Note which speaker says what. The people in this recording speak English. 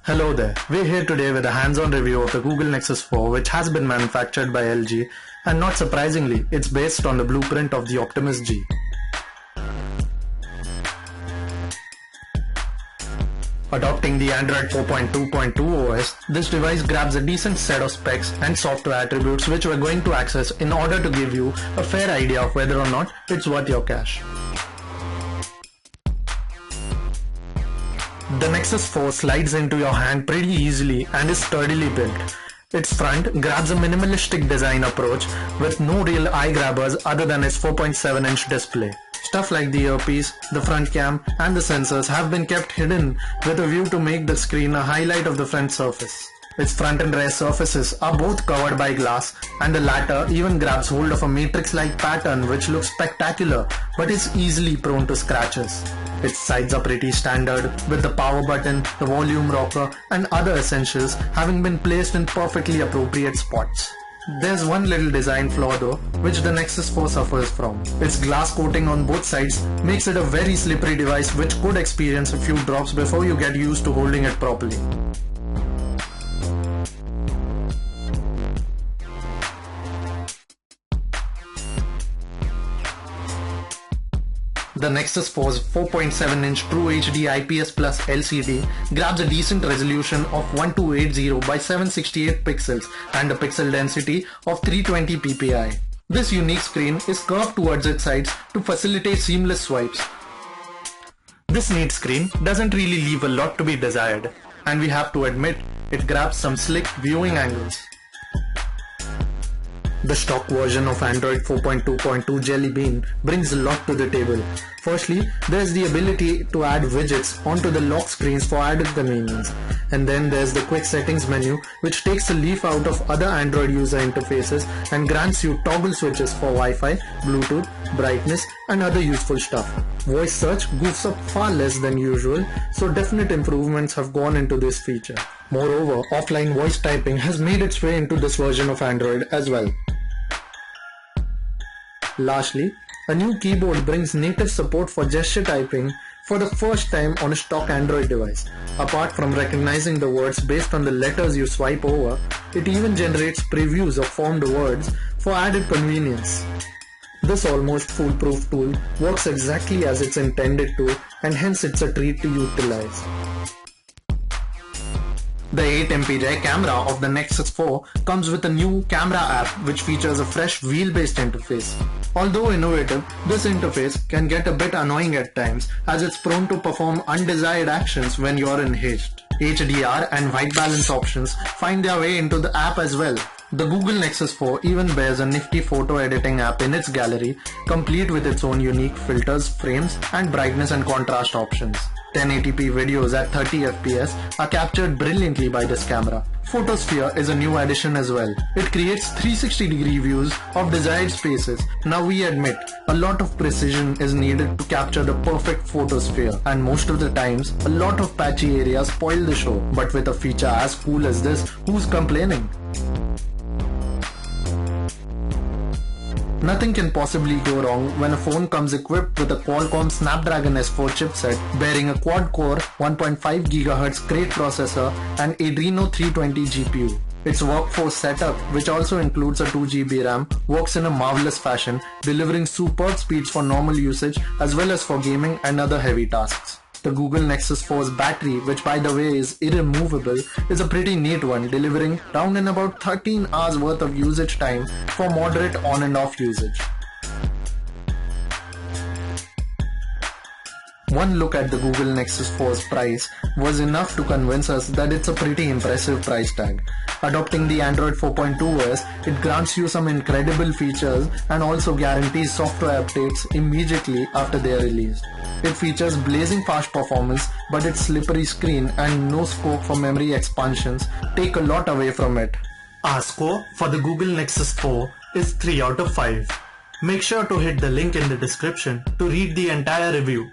Speaker 1: Hello there, we're here today with a hands-on review of the Google Nexus 4, which has been manufactured by LG, and not surprisingly, it's based on the blueprint of the Optimus G. Adopting the Android 4.2.2 OS, this device grabs a decent set of specs and software attributes which we're going to access in order to give you a fair idea of whether or not it's worth your cash. The Nexus 4 slides into your hand pretty easily and is sturdily built. Its front grabs a minimalistic design approach with no real eye grabbers other than its 4.7-inch display. Stuff like the earpiece, the front cam and the sensors have been kept hidden with a view to make the screen a highlight of the front surface. Its front and rear surfaces are both covered by glass, and the latter even grabs hold of a matrix-like pattern which looks spectacular but is easily prone to scratches. Its sides are pretty standard, with the power button, the volume rocker and other essentials having been placed in perfectly appropriate spots. There's one little design flaw though, which the Nexus 4 suffers from. Its glass coating on both sides makes it a very slippery device which could experience a few drops before you get used to holding it properly. The Nexus 4's 4.7-inch True HD IPS Plus LCD grabs a decent resolution of 1280 by 768 pixels and a pixel density of 320 ppi. This unique screen is curved towards its sides to facilitate seamless swipes. This neat screen doesn't really leave a lot to be desired, and we have to admit it grabs some slick viewing angles. The stock version of Android 4.2.2 Jelly Bean brings a lot to the table. Firstly, there's the ability to add widgets onto the lock screens for added convenience. And then there's the quick settings menu, which takes a leaf out of other Android user interfaces and grants you toggle switches for Wi-Fi, Bluetooth, brightness and other useful stuff. Voice search goofs up far less than usual, so definite improvements have gone into this feature. Moreover, offline voice typing has made its way into this version of Android as well. Lastly, a new keyboard brings native support for gesture typing for the first time on a stock Android device. Apart from recognizing the words based on the letters you swipe over, it even generates previews of formed words for added convenience. This almost foolproof tool works exactly as it's intended to, and hence it's a treat to utilize. The 8MP rear camera of the Nexus 4 comes with a new camera app which features a fresh wheel-based interface. Although innovative, this interface can get a bit annoying at times as it's prone to perform undesired actions when you're in haste. HDR and white balance options find their way into the app as well. The Google Nexus 4 even bears a nifty photo editing app in its gallery, complete with its own unique filters, frames and brightness and contrast options. 1080p videos at 30 fps are captured brilliantly by this camera. Photosphere is a new addition as well. It creates 360-degree views of desired spaces. Now we admit, a lot of precision is needed to capture the perfect photosphere, and most of the times, a lot of patchy areas spoil the show. But with a feature as cool as this, who's complaining? Nothing can possibly go wrong when a phone comes equipped with a Qualcomm Snapdragon S4 chipset bearing a quad-core 1.5 GHz Crate processor and Adreno 320 GPU. Its workforce setup, which also includes a 2GB RAM, works in a marvelous fashion, delivering superb speeds for normal usage as well as for gaming and other heavy tasks. The Google Nexus 4's battery, which by the way is irremovable, is a pretty neat one, delivering round and about 13 hours worth of usage time for moderate on and off usage. One look at the Google Nexus 4's price was enough to convince us that it's a pretty impressive price tag. Adopting the Android 4.2 OS, it grants you some incredible features and also guarantees software updates immediately after they are released. It features blazing fast performance, but its slippery screen and no scope for memory expansions take a lot away from it. Our score for the Google Nexus 4 is 3 out of 5. Make sure to hit the link in the description to read the entire review.